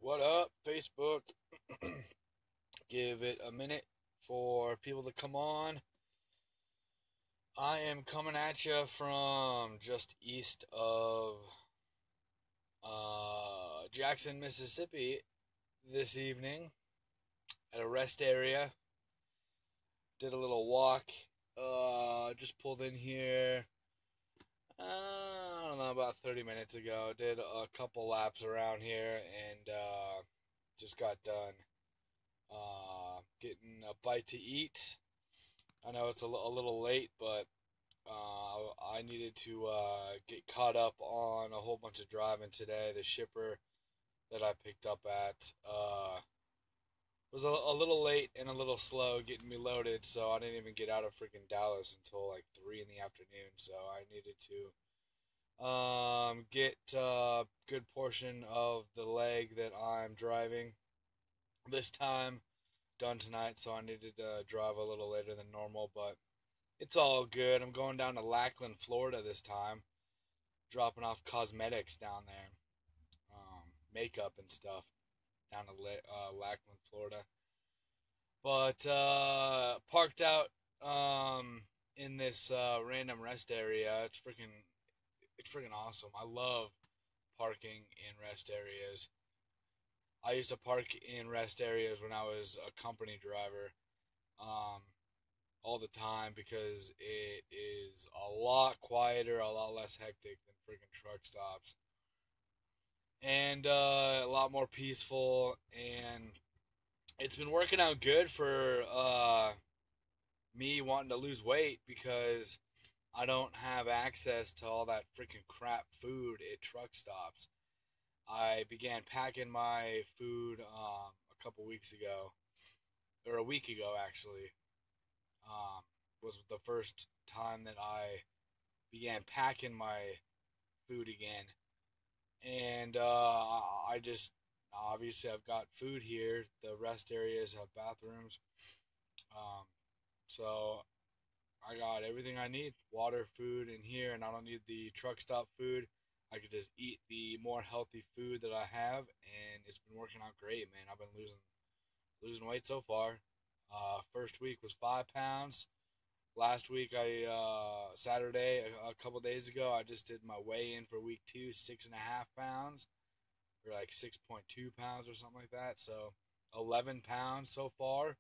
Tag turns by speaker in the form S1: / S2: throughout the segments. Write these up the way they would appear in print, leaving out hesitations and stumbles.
S1: What up, Facebook? Give it a minute for people to come on. I am coming at you from just east of Jackson, Mississippi this evening at a rest area. Did a little walk. Just pulled in here. I don't know, about 30 minutes ago. Did a couple laps around here and just got done getting a bite to eat. I know it's a little late, but I needed to get caught up on a whole bunch of driving today. The shipper that I picked up at was a little late and a little slow getting me loaded, so I didn't even get out of freaking Dallas until like 3 in the afternoon. So I needed to get a good portion of the leg that I'm driving this time done tonight, so I needed to drive a little later than normal, but it's all good. I'm going down to Lackland, Florida this time, dropping off cosmetics down there, makeup and stuff down to Lackland, Florida. But parked out in this random rest area. It's freaking awesome. I love parking in rest areas. I used to park in rest areas when I was a company driver all the time because it is a lot quieter, a lot less hectic than freaking truck stops. And a lot more peaceful. And it's been working out good for me wanting to lose weight because I don't have access to all that freaking crap food at truck stops. I began packing my food a couple weeks ago, or a week ago actually. Was the first time that I began packing my food again, and I just obviously I've got food here. The rest areas have bathrooms, so I got everything I need: water, food in here, and I don't need the truck stop food. I could just eat the more healthy food that I have, and it's been working out great, man. I've been losing weight so far. First week was 5 pounds. Last week, Saturday, a couple days ago, I just did my weigh-in for week 2, 6.5 pounds, or like 6.2 pounds or something like that. So 11 pounds so far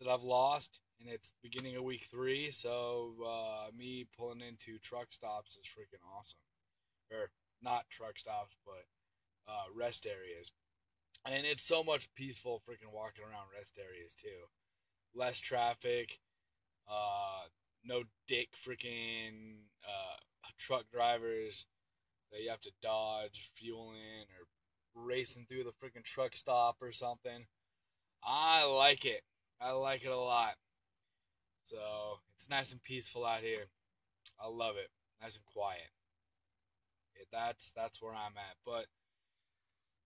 S1: that I've lost, and it's beginning of week 3. So me pulling into truck stops is freaking awesome. Or not truck stops, but rest areas. And it's so much peaceful freaking walking around rest areas too. Less traffic, no dick freaking truck drivers that you have to dodge fueling or racing through the freaking truck stop or something. I like it. I like it a lot. So it's nice and peaceful out here. I love it. Nice and quiet. That's where I'm at. But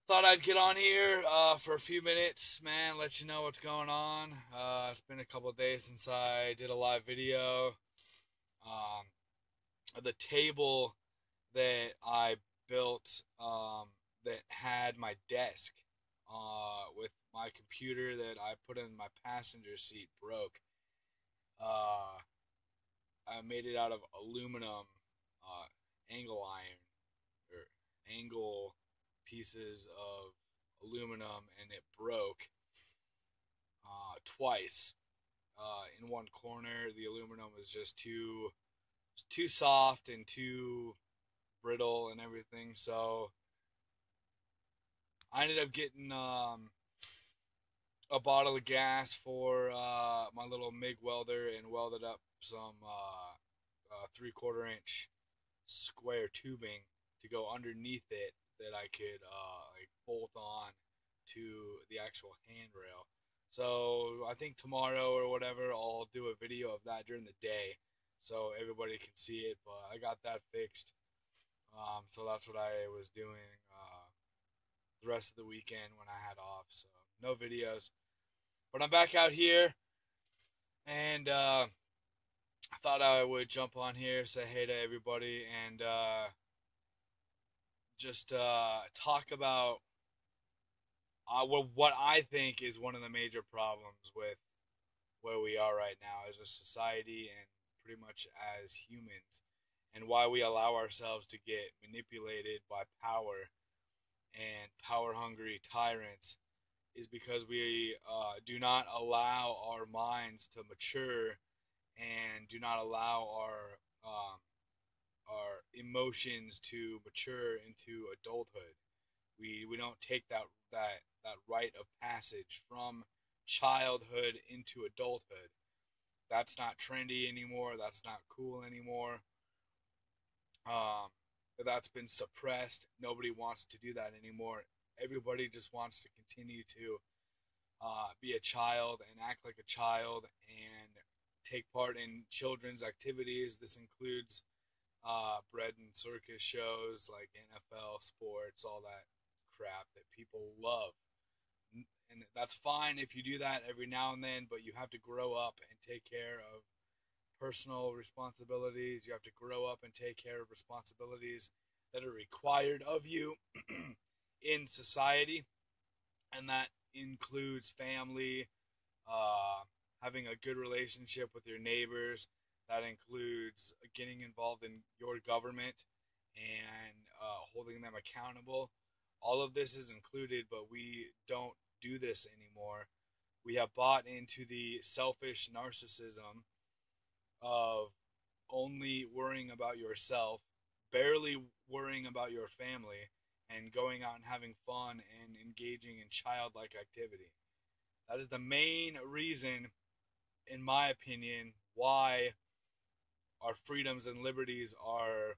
S1: thought I'd get on here for a few minutes, man, let you know what's going on. It's been a couple of days since I did a live video. The table that I built that had my desk with my computer that I put in my passenger seat broke. I made it out of aluminum angle iron, or angle pieces of aluminum, and it broke twice. In one corner, the aluminum was just too soft and too brittle and everything. So I ended up getting a bottle of gas for my little MIG welder and welded up some 3/4 inch square tubing to go underneath it that I could like bolt on to the actual handrail. So I think tomorrow or whatever I'll do a video of that during the day so everybody can see it. But I got that fixed. So that's what I was doing the rest of the weekend when I had off. So no videos. But I'm back out here, and I thought I would jump on here, say hey to everybody, and just talk about what I think is one of the major problems with where we are right now as a society and pretty much as humans, and why we allow ourselves to get manipulated by power and power hungry tyrants is because we do not allow our minds to mature and do not allow our emotions to mature into adulthood. We don't take that rite of passage from childhood into adulthood. That's not trendy anymore. That's not cool anymore. Um, that's been suppressed. Nobody wants to do that anymore. Everybody just wants to continue to be a child and act like a child and take part in children's activities. This includes bread and circus shows like NFL, sports, all that crap that people love. And that's fine if you do that every now and then, but you have to grow up and take care of personal responsibilities. You have to grow up and take care of responsibilities that are required of you in society, and that includes family, having a good relationship with your neighbors. That includes getting involved in your government and holding them accountable. All of this is included, but we don't do this anymore. We have bought into the selfish narcissism of only worrying about yourself, barely worrying about your family, and going out and having fun and engaging in childlike activity. That is the main reason, in my opinion, why our freedoms and liberties are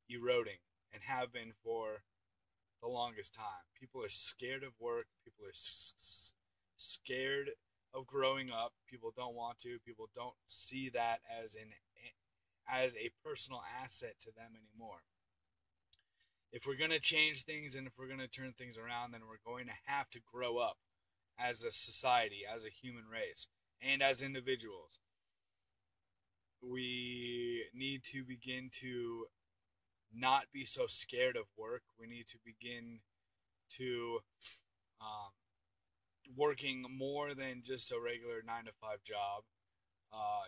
S1: eroding and have been for the longest time. People are scared of work. People are scared of growing up. People don't want to. People don't see that as a personal asset to them anymore. If we're going to change things and if we're going to turn things around, then we're going to have to grow up as a society, as a human race, and as individuals. We need to begin to not be so scared of work. We need to begin to working more than just a regular 9 to 5 job.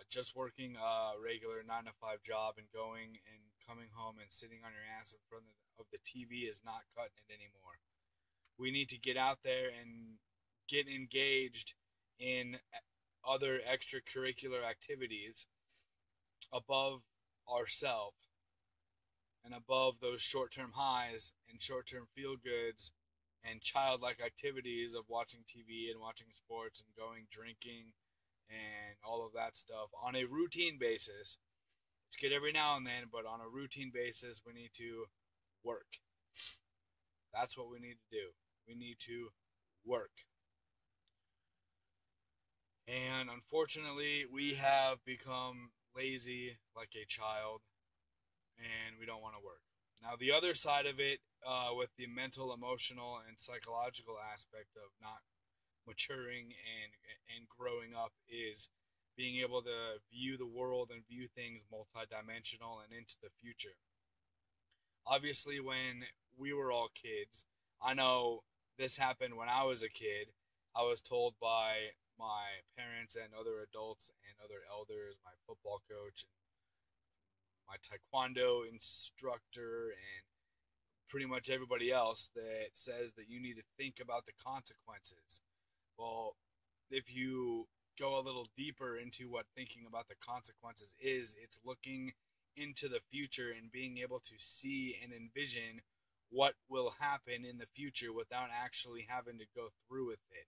S1: Just working a regular 9 to 5 job and going and coming home and sitting on your ass in front of the TV is not cutting it anymore. We need to get out there and get engaged in other extracurricular activities above ourselves and above those short-term highs and short-term feel-goods and childlike activities of watching TV and watching sports and going drinking and all of that stuff on a routine basis. It's good every now and then, but on a routine basis, we need to work. That's what we need to do. We need to work. And unfortunately, we have become lazy like a child, and we don't want to work. Now, the other side of it, with the mental, emotional, and psychological aspect of not maturing and growing up, is being able to view the world and view things multidimensional and into the future. Obviously, when we were all kids, I know this happened when I was a kid. I was told by my parents and other adults and other elders, my football coach and my taekwondo instructor and pretty much everybody else, that says that you need to think about the consequences. Well, if you go a little deeper into what thinking about the consequences is, it's looking into the future and being able to see and envision what will happen in the future without actually having to go through with it.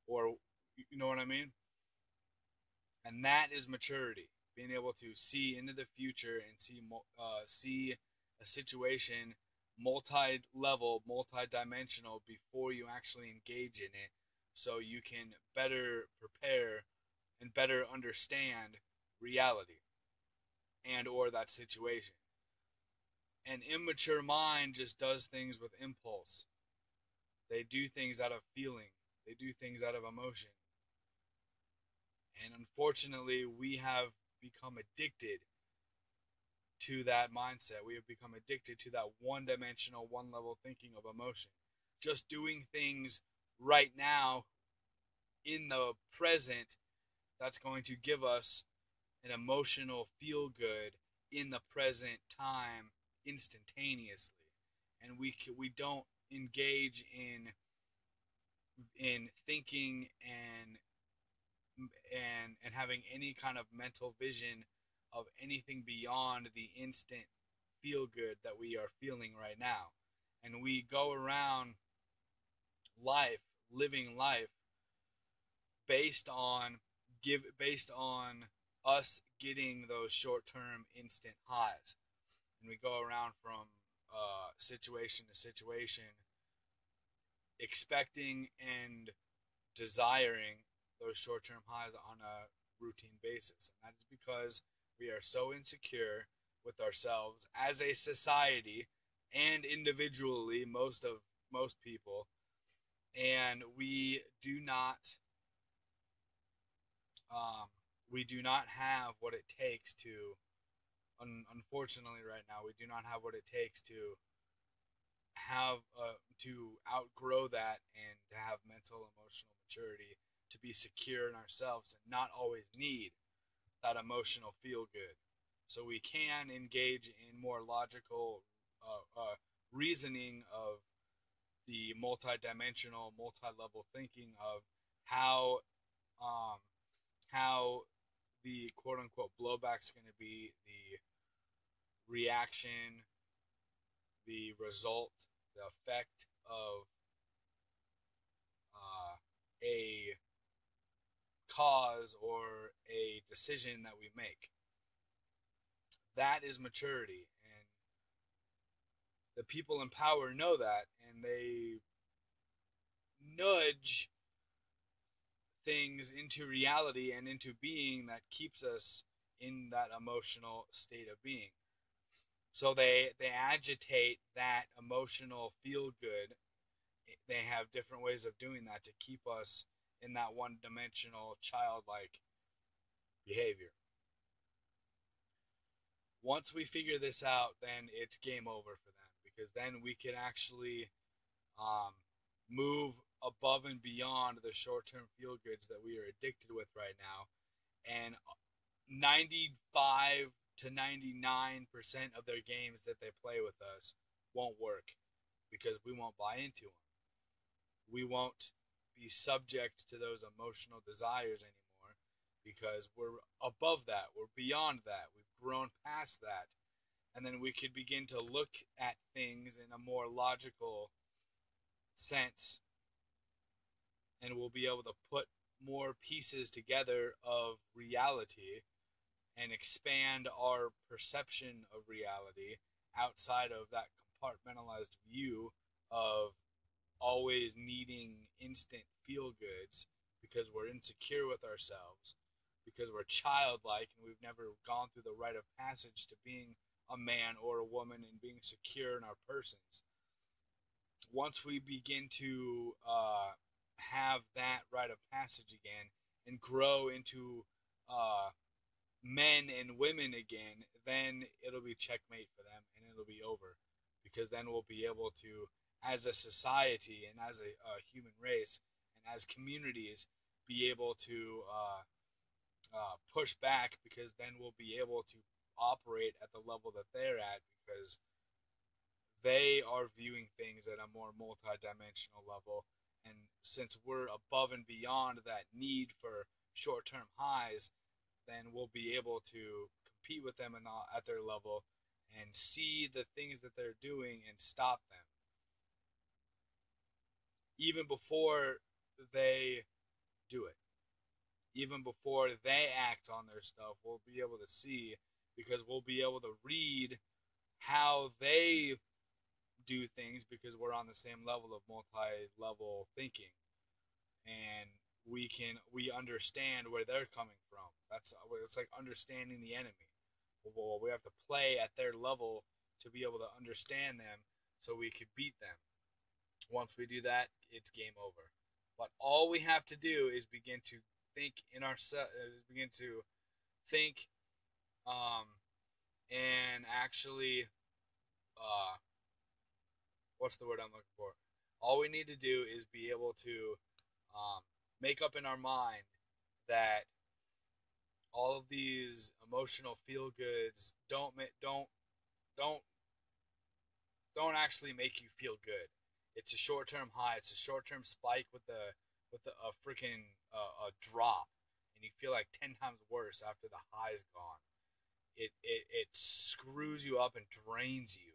S1: Or, you know what I mean? And that is maturity. Being able to see into the future and see a situation multi-level, multi-dimensional before you actually engage in it, so you can better prepare and better understand reality and or that situation. An immature mind just does things with impulse. They do things out of feeling. They do things out of emotion. And unfortunately, we have become addicted to that mindset. We have become addicted to that one-dimensional, one-level thinking of emotion. Just doing things right now in the present that's going to give us an emotional feel good in the present time instantaneously, and we don't engage in thinking and having any kind of mental vision of anything beyond the instant feel good that we are feeling right now. And we go around life, living life based on based on us getting those short-term instant highs. And we go around from situation to situation expecting and desiring those short-term highs on a routine basis. And that is because we are so insecure with ourselves as a society and individually, most people, and um, we do not have what it takes to. Unfortunately, right now, we do not have what it takes to outgrow that and to have mental emotional maturity to be secure in ourselves and not always need that emotional feel good. So we can engage in more logical reasoning of the multi-dimensional, multi-level thinking of how um, how the quote unquote blowback is going to be, the reaction, the result, the effect of a cause or a decision that we make. That is maturity, and the people in power know that, and they nudge things into reality and into being that keeps us in that emotional state of being. So they agitate that emotional feel good. They have different ways of doing that to keep us in that one dimensional childlike behavior. Once we figure this out, then it's game over for them, because then we can actually um, move above and beyond the short-term feel goods that we are addicted with right now, and 95 to 99% of their games that they play with us won't work because we won't buy into them. We won't be subject to those emotional desires anymore because we're above that, we're beyond that, we've grown past that. And then we could begin to look at things in a more logical sense, and we'll be able to put more pieces together of reality and expand our perception of reality outside of that compartmentalized view of always needing instant feel goods because we're insecure with ourselves, because we're childlike and we've never gone through the rite of passage to being a man or a woman and being secure in our persons. Once we begin to have that rite of passage again and grow into men and women again, then it'll be checkmate for them and it'll be over. Because then we'll be able to, as a society and as a human race and as communities, be able to push back, because then we'll be able to operate at the level that they're at, because they are viewing things at a more multi-dimensional level. And since we're above and beyond that need for short-term highs, then we'll be able to compete with them at their level and see the things that they're doing and stop them even before they do it. Even before they act on their stuff, we'll be able to see, because we'll be able to read how they do things, because we're on the same level of multi-level thinking, and we understand where they're coming from. It's like understanding the enemy. Well, we have to play at their level to be able to understand them, so we could beat them. Once we do that, it's game over. But all we have to do is begin to think in ourselves, begin to think, um, and actually, what's the word I'm looking for? All we need to do is be able to make up in our mind that all of these emotional feel goods don't don't actually make you feel good. It's a short term high. It's a short term spike with a freaking a drop, and you feel like 10 times worse after the high is gone. It screws you up and drains you.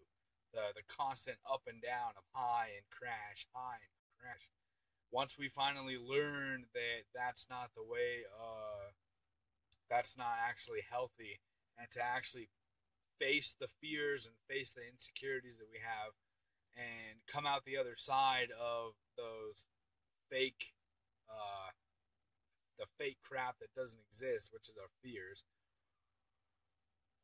S1: The constant up and down of high and crash, high and crash. Once we finally learn that that's not actually healthy, and to actually face the fears and face the insecurities that we have and come out the other side of those fake uh, the fake crap that doesn't exist, which is our fears.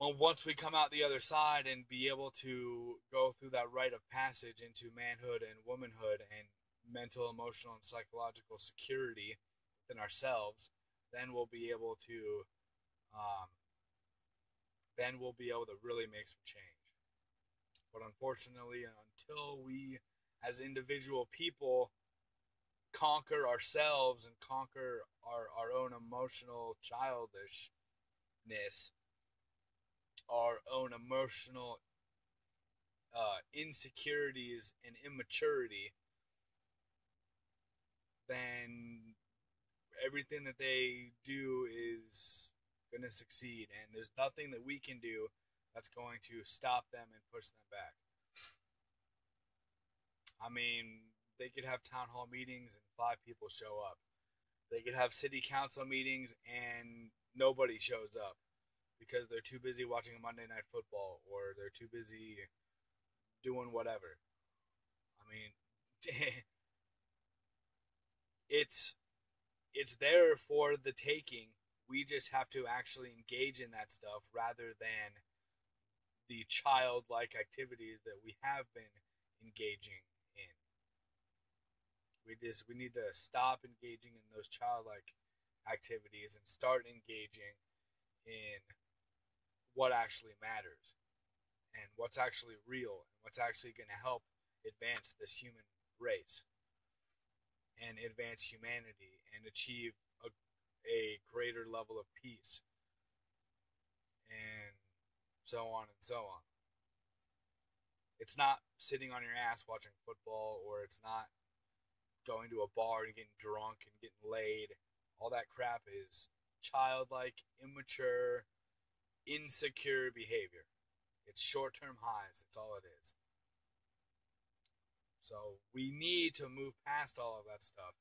S1: Well, once we come out the other side and be able to go through that rite of passage into manhood and womanhood and mental, emotional, and psychological security within ourselves, then we'll be able to um, really make some change. But unfortunately, until we, as individual people, conquer ourselves and conquer our own emotional childishness, our own emotional insecurities and immaturity, then everything that they do is going to succeed. And there's nothing that we can do that's going to stop them and push them back. I mean, they could have town hall meetings and 5 people show up. They could have city council meetings and nobody shows up because they're too busy watching Monday Night Football or they're too busy doing whatever. I mean, it's there for the taking. We just have to actually engage in that stuff rather than the childlike activities that we have been engaging in. We need to stop engaging in those childlike activities and start engaging in what actually matters and what's actually real and what's actually going to help advance this human race and advance humanity and achieve a greater level of peace and so on and so on. It's not sitting on your ass watching football, or it's not going to a bar and getting drunk and getting laid. All that crap is childlike, immature, insecure behavior. It's short-term highs. That's all it is. So we need to move past all of that stuff.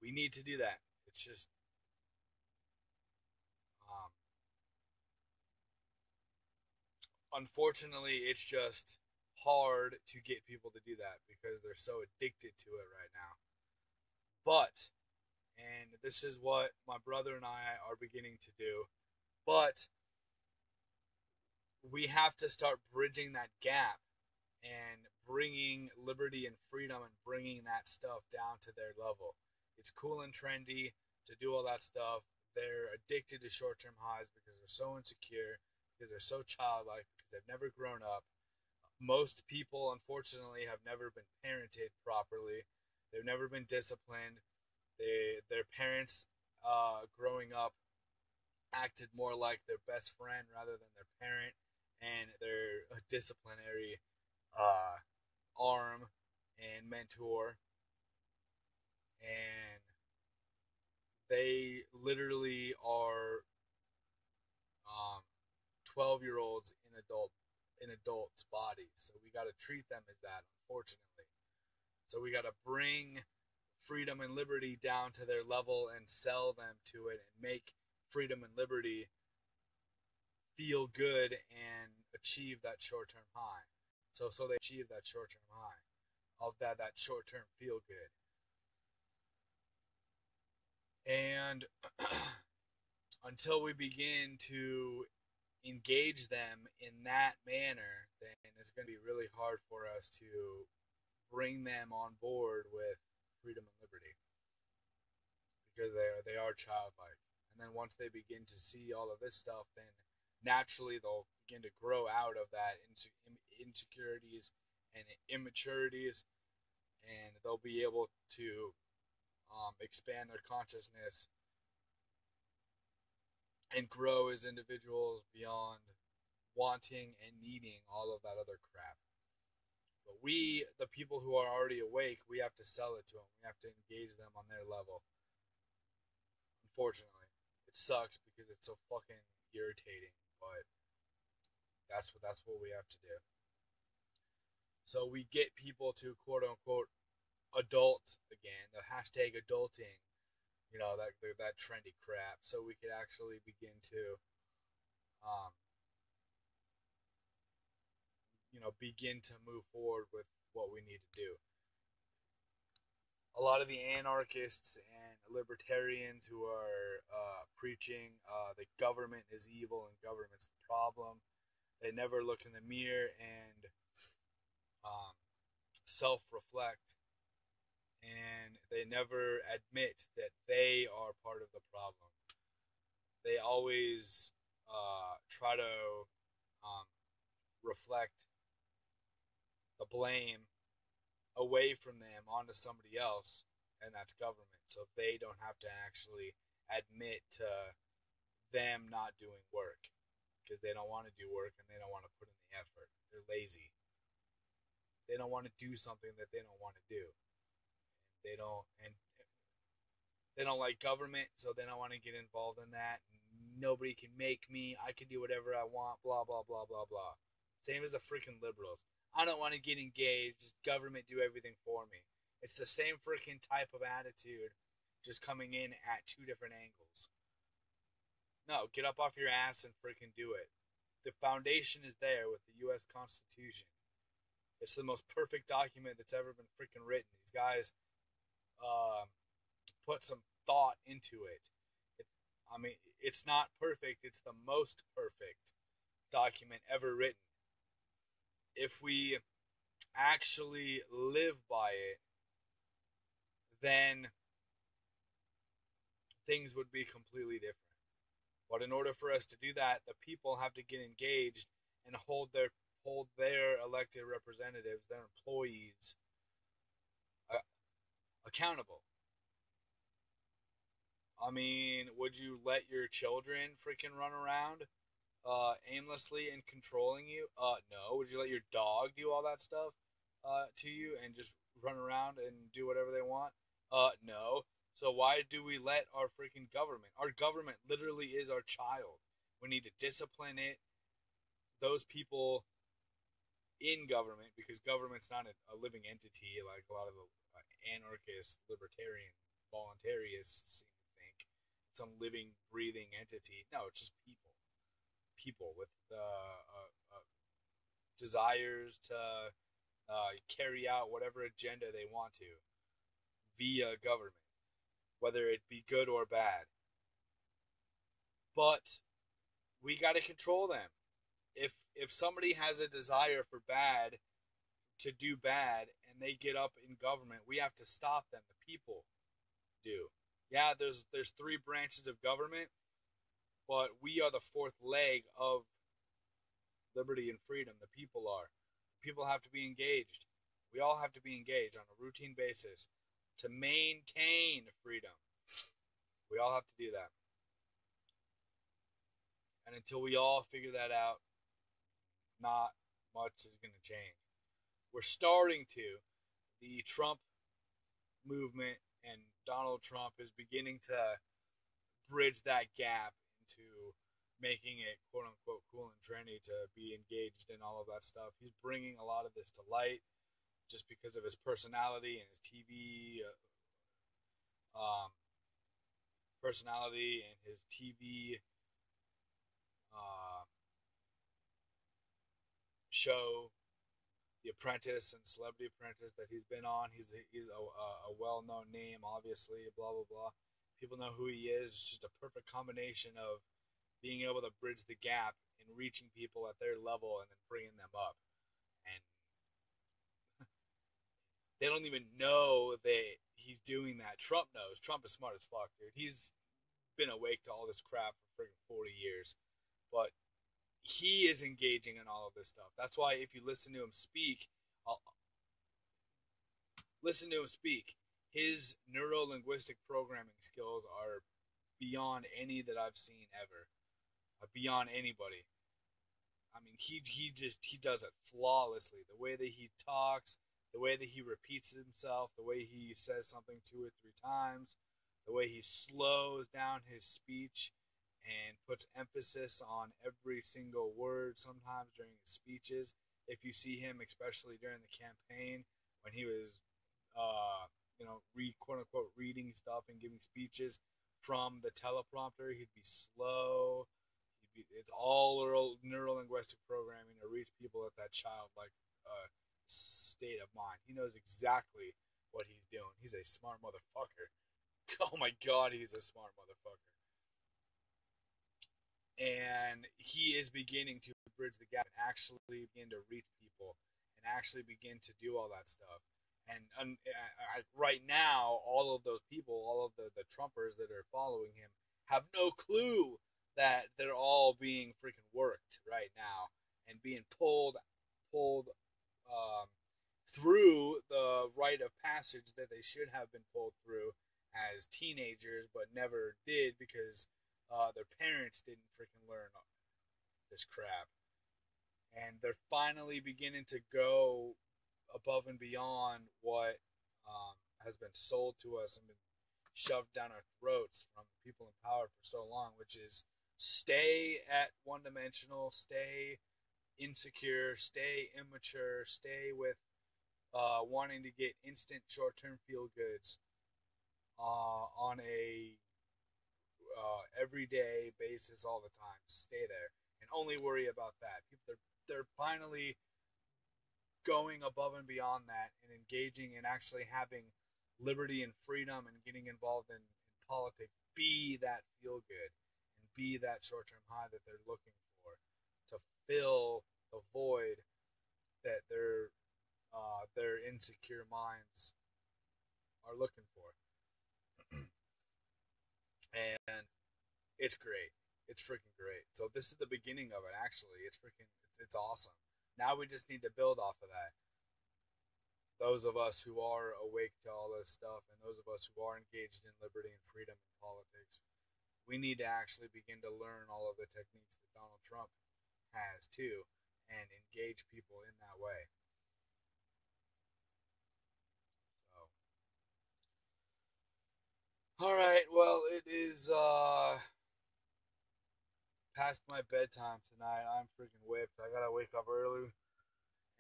S1: We need to do that. It's just unfortunately, it's just hard to get people to do that because they're so addicted to it right now. But, and this is what my brother and I are beginning to do, but we have to start bridging that gap and bringing liberty and freedom and bringing that stuff down to their level. It's cool and trendy to do all that stuff. They're addicted to short-term highs because they're so insecure, because they're so childlike, because they've never grown up. Most people, unfortunately, have never been parented properly. They've never been disciplined. Their parents, growing up, acted more like their best friend rather than their parent, and their disciplinary arm and mentor. And they literally are 12-year-olds in adults' bodies. So we got to treat them as that, unfortunately. So we got to bring freedom and liberty down to their level and sell them to it and make freedom and liberty feel good and achieve that short-term high. So they achieve that short-term high of that short-term feel good. And until we begin to engage them in that manner, then it's going to be really hard for us to bring them on board with freedom and liberty because they are childlike. And then once they begin to see all of this stuff, then naturally they'll begin to grow out of that insecurities and immaturities, and they'll be able to expand their consciousness and grow as individuals beyond wanting and needing all of that other crap. But we, the people who are already awake, we have to sell it to them. We have to engage them on their level. Unfortunately, it sucks because it's so fucking irritating, but that's what we have to do. So we get people to quote unquote adult again, the hashtag adulting, that trendy crap, so we could actually begin to um, begin to move forward with what we need to do. A lot of the anarchists and libertarians who are preaching the government is evil and government's the problem, they never look in the mirror and um, self-reflect, and they never admit that they are part of the problem. They always try to reflect the blame away from them onto somebody else, and that's government. So they don't have to actually admit to them not doing work because they don't want to do work and they don't want to put in the effort. They're lazy. They don't want to do something that they don't want to do. They don't like government, so they don't want to get involved in that. Nobody can make me. I can do whatever I want. Blah blah blah blah blah. Same as the freaking liberals. I don't want to get engaged. Just government do everything for me. It's the same freaking type of attitude, just coming in at two different angles. No, get up off your ass and freaking do it. The foundation is there with the U.S. Constitution. It's the most perfect document that's ever been freaking written. These guys put some thought into it. It's not perfect. It's the most perfect document ever written. If we actually live by it, then things would be completely different. But in order for us to do that, the people have to get engaged and hold their elected representatives, their employees, accountable. Would you let your children freaking run around aimlessly and controlling you? No. Would you let your dog do all that stuff to you and just run around and do whatever they want? No. So why do we let our freaking government? Our government literally is our child. We need to discipline it. Those people in government, because government's not a living entity like a lot of the anarchist, libertarian, voluntarists seem to think. It's some living, breathing entity. No, it's just people. People with desires to carry out whatever agenda they want to via government, whether it be good or bad. But we got to control them. If somebody has a desire for bad, to do bad, and they get up in government, we have to stop them. The people do. Yeah, there's three branches of government, but we are the fourth leg of liberty and freedom. The people are. The people have to be engaged. We all have to be engaged on a routine basis to maintain freedom. We all have to do that. And until we all figure that out, not much is going to change. We're starting to. The Trump movement and Donald Trump is beginning to bridge that gap into making it quote unquote cool and trendy to be engaged in all of that stuff. He's bringing a lot of this to light just because of his personality and his TV personality and his TV show, The Apprentice and Celebrity Apprentice, that he's been on. He's a well-known name, obviously, blah, blah, blah. People know who he is. It's just a perfect combination of being able to bridge the gap and reaching people at their level and then bringing them up. And they don't even know that he's doing that. Trump knows. Trump is smart as fuck, dude. He's been awake to all this crap for freaking 40 years. But he is engaging in all of this stuff. That's why if you listen to him speak, I'll listen to him speak. His neuro linguistic programming skills are beyond any that I've seen ever. Beyond anybody. I mean, he does it flawlessly. The way that he talks, the way that he repeats himself, the way he says something 2 or 3 times, the way he slows down his speech and puts emphasis on every single word sometimes during his speeches. If you see him, especially during the campaign when he was, quote unquote reading stuff and giving speeches from the teleprompter, he'd be slow. It's all neural linguistic programming to reach people at that childlike state of mind. He knows exactly what he's doing. He's a smart motherfucker. Oh my god, he's a smart motherfucker. And he is beginning to bridge the gap and actually begin to reach people and actually begin to do all that stuff. And right now, all of those people, all of the Trumpers that are following him, have no clue that they're all being freaking worked right now and being pulled through the rite of passage that they should have been pulled through as teenagers, but never did because their parents didn't freaking learn this crap. And they're finally beginning to go above and beyond what has been sold to us and been shoved down our throats from people in power for so long, which is stay at one-dimensional, stay insecure, stay immature, stay with wanting to get instant short-term feel-goods on a everyday basis all the time. Stay there and only worry about that. People, they're finally going above and beyond that and engaging and actually having liberty and freedom and getting involved in politics be that feel good and be that short term high that they're looking for to fill the void that their insecure minds are looking for. And it's great. It's freaking great. So this is the beginning of it. Actually, it's awesome. Now we just need to build off of that. Those of us who are awake to all this stuff and those of us who are engaged in liberty and freedom in politics, we need to actually begin to learn all of the techniques that Donald Trump has too and engage people in that way. So, all right, well, it is past my bedtime tonight. I'm freaking whipped. I gotta wake up early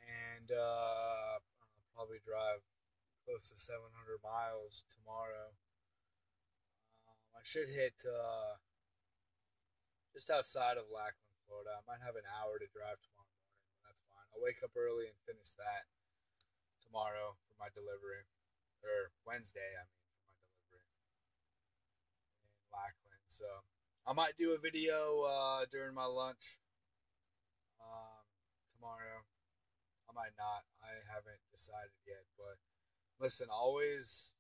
S1: and I'll probably drive close to 700 miles tomorrow. I should hit just outside of Lackland, Florida. I might have an hour to drive tomorrow morning, but that's fine. I'll wake up early and finish that tomorrow for my delivery. Or Wednesday, I mean, for my delivery in Lackland. So I might do a video during my lunch tomorrow. I might not. I haven't decided yet. But listen, always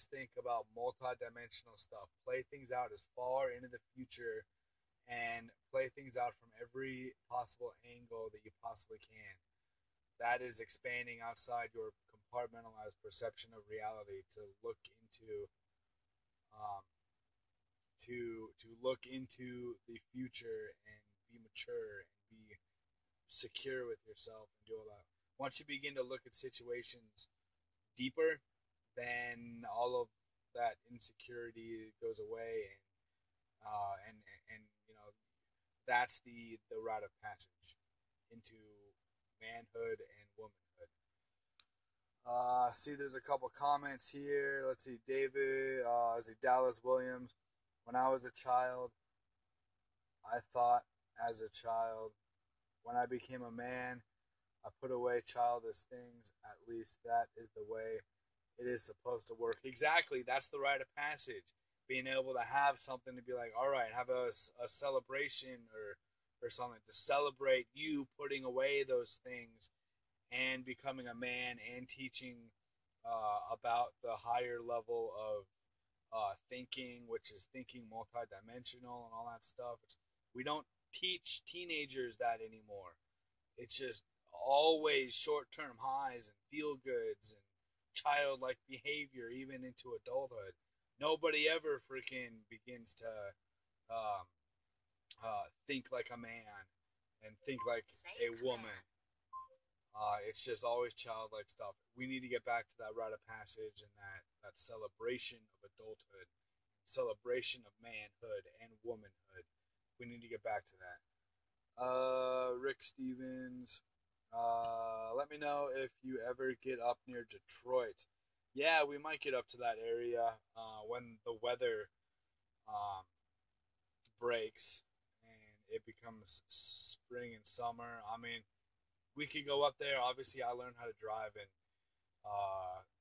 S1: think about multi-dimensional stuff. Play things out as far into the future and play things out from every possible angle that you possibly can. That is expanding outside your compartmentalized perception of reality to look into um, to look into the future and be mature and be secure with yourself and do all that. Once you begin to look at situations deeper, then all of that insecurity goes away, and that's the rite of passage into manhood and womanhood. See, there's a couple comments here. Let's see, David, is it Dallas Williams? When I was a child, I thought as a child. When I became a man, I put away childish things. At least that is the way it is supposed to work. Exactly. That's the rite of passage. Being able to have something to be like, all right, have a celebration or something to celebrate you putting away those things and becoming a man and teaching about the higher level of thinking, which is thinking multidimensional and all that stuff. We don't teach teenagers that anymore. It's just always short-term highs and feel-goods and childlike behavior even into adulthood. Nobody ever freaking begins to um, think like a man and think like a woman. It's just always childlike stuff. We need to get back to that rite of passage and that celebration of adulthood, celebration of manhood and womanhood. We need to get back to that. Rick Stevens, let me know if you ever get up near Detroit. Yeah, we might get up to that area when the weather um, breaks and it becomes spring and summer. I mean, we could go up there. Obviously, I learned how to drive in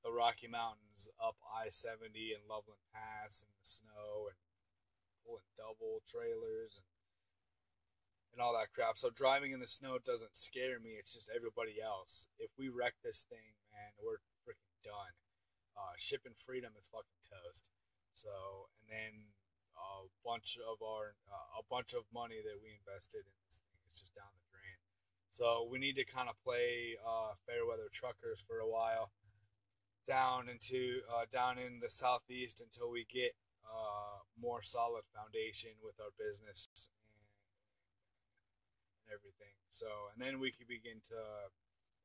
S1: the Rocky Mountains up I-70 and Loveland Pass in the snow and pulling double trailers and all that crap. So driving in the snow doesn't scare me. It's just everybody else. If we wreck this thing, man, we're freaking done. Shipping Freedom is fucking toast. So, and then a bunch of money that we invested in this thing is just down the drain. So we need to kind of play Fairweather Truckers for a while down in the southeast until we get more solid foundation with our business and everything. So, and then we can begin to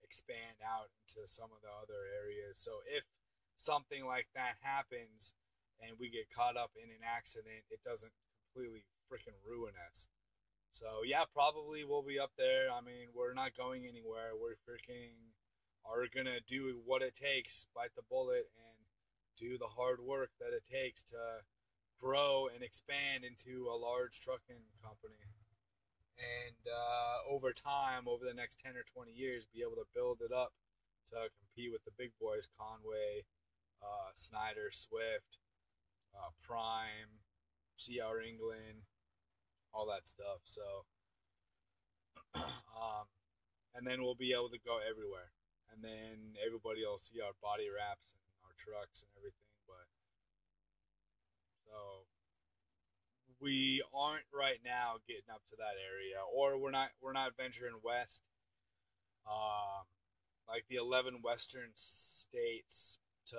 S1: expand out into some of the other areas. So if something like that happens and we get caught up in an accident, it doesn't completely freaking ruin us. So yeah, probably we'll be up there. I mean, we're not going anywhere. We're freaking are gonna do what it takes, bite the bullet, and do the hard work that it takes to grow and expand into a large trucking company. And over time, over the next 10 or 20 years, be able to build it up to compete with the big boys, Conway, Snyder, Swift, Prime, CR England, all that stuff. So, and then we'll be able to go everywhere. And then everybody will see our body wraps and our trucks and everything. But so we aren't right now getting up to that area, or we're not venturing west. Like the 11 western states to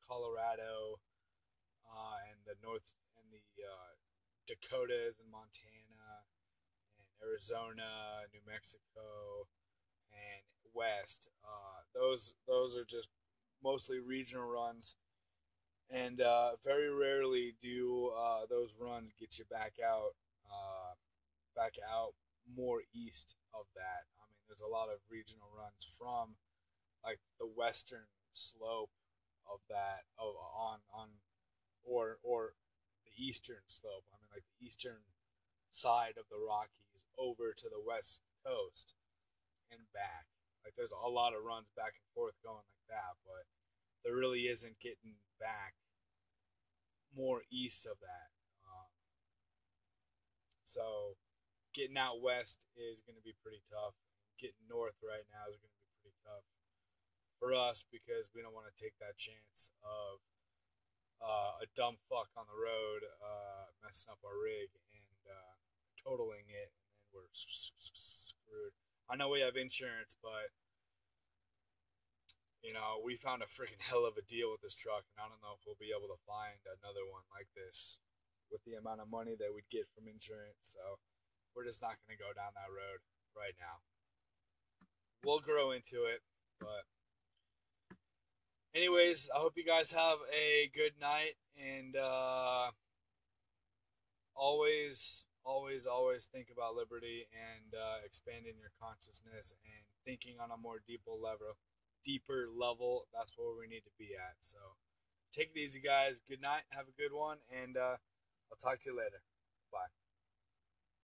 S1: Colorado, and the North and the Dakotas and Montana and Arizona, New Mexico, and West. Those are just mostly regional runs, and very rarely do those runs get you back out more east of that. I mean, there's a lot of regional runs from like the western slope of that or the eastern slope. I mean, like the eastern side of the Rockies over to the west coast and back. Like there's a lot of runs back and forth going like that, but there really isn't getting back more east of that. So getting out west is going to be pretty tough. Getting north right now is going to be pretty tough for us because we don't want to take that chance of a dumb fuck on the road messing up our rig and totaling it, and then we're screwed. I know we have insurance, but you know, we found a freaking hell of a deal with this truck, and I don't know if we'll be able to find another one like this with the amount of money that we'd get from insurance. So we're just not going to go down that road right now. We'll grow into it, but anyways, I hope you guys have a good night, and always think about liberty and expanding your consciousness and thinking on a more deeper level. That's where we need to be at. So take it easy, guys. Good night. Have a good one, and I'll talk to you later. Bye.